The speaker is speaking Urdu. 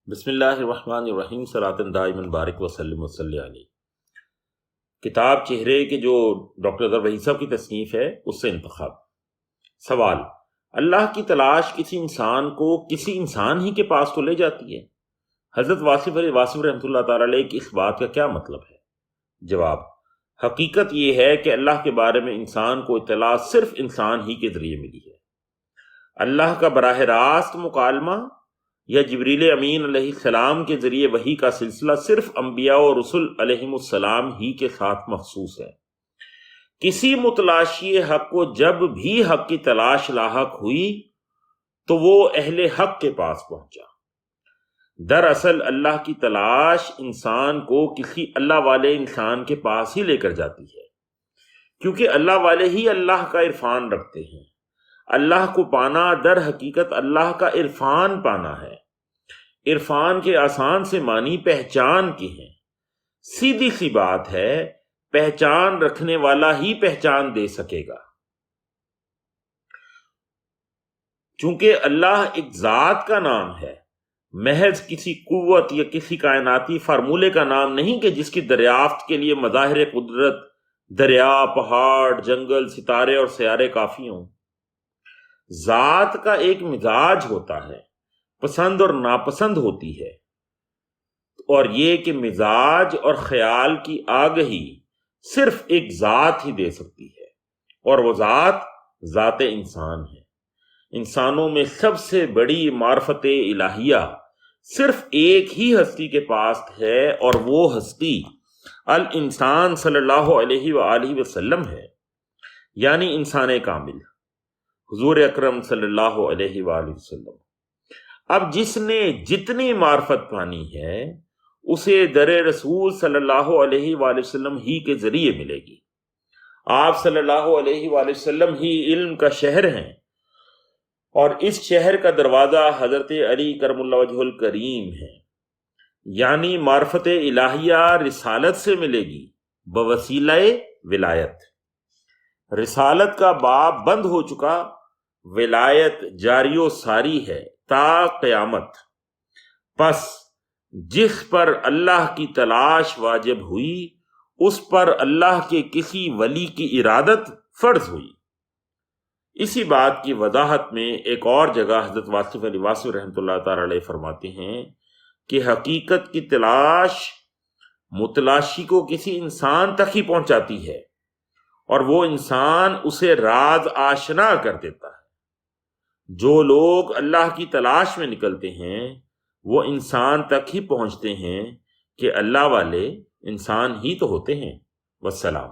بسم اللہ الرحمن الرحیم صلاۃ دائما بارک وسلم وصلی علیہ۔ کتاب چہرے کے جو ڈاکٹر اظہر وحید صاحب کی تصنیف ہے اس سے انتخاب۔ سوال: اللہ کی تلاش کسی انسان کو کسی انسان ہی کے پاس تو لے جاتی ہے؟ حضرت واصف رحمۃ اللہ تعالی علیہ کی اس بات کا کیا مطلب ہے؟ جواب: حقیقت یہ ہے کہ اللہ کے بارے میں انسان کو اطلاع صرف انسان ہی کے ذریعے ملی ہے۔ اللہ کا براہ راست مکالمہ یا جبریل امین علیہ السلام کے ذریعے وحی کا سلسلہ صرف انبیاء و رسل علیہم السلام ہی کے ساتھ مخصوص ہے۔ کسی متلاشی حق کو جب بھی حق کی تلاش لاحق ہوئی تو وہ اہل حق کے پاس پہنچا۔ دراصل اللہ کی تلاش انسان کو کسی اللہ والے انسان کے پاس ہی لے کر جاتی ہے، کیونکہ اللہ والے ہی اللہ کا عرفان رکھتے ہیں۔ اللہ کو پانا در حقیقت اللہ کا عرفان پانا ہے۔ عرفان کے آسان سے معنی پہچان کے ہیں۔ سیدھی سی بات ہے، پہچان رکھنے والا ہی پہچان دے سکے گا۔ چونکہ اللہ ایک ذات کا نام ہے، محض کسی قوت یا کسی کائناتی فارمولے کا نام نہیں کہ جس کی دریافت کے لیے مظاہر قدرت دریا، پہاڑ، جنگل، ستارے اور سیارے کافی ہوں۔ ذات کا ایک مزاج ہوتا ہے، پسند اور ناپسند ہوتی ہے، اور یہ کہ مزاج اور خیال کی آگہی صرف ایک ذات ہی دے سکتی ہے، اور وہ ذات انسان ہے۔ انسانوں میں سب سے بڑی معرفت الہیہ صرف ایک ہی ہستی کے پاس ہے، اور وہ ہستی الانسان صلی اللہ علیہ وآلہ وسلم ہے، یعنی انسان کامل، حضور اکرم صلی اللہ علیہ وآلہ وسلم۔ اب جس نے جتنی معرفت پانی ہے اسے در رسول صلی اللہ علیہ وآلہ وسلم ہی کے ذریعے ملے گی۔ آپ صلی اللہ علیہ وآلہ وسلم ہی علم کا شہر ہیں، اور اس شہر کا دروازہ حضرت علی کرم اللہ وجہ الکریم ہے، یعنی معرفت الہیہ رسالت سے ملے گی بوسیلہ ولایت۔ رسالت کا باب بند ہو چکا، ولایت جاری و ساری ہے تا قیامت۔ پس جس پر اللہ کی تلاش واجب ہوئی اس پر اللہ کے کسی ولی کی ارادت فرض ہوئی۔ اسی بات کی وضاحت میں ایک اور جگہ حضرت واصف رحمۃ اللہ تعالی علیہ فرماتے ہیں کہ حقیقت کی تلاش متلاشی کو کسی انسان تک ہی پہنچاتی ہے، اور وہ انسان اسے راز آشنا کر دیتا ہے۔ جو لوگ اللہ کی تلاش میں نکلتے ہیں وہ انسان تک ہی پہنچتے ہیں کہ اللہ والے انسان ہی تو ہوتے ہیں۔ والسلام۔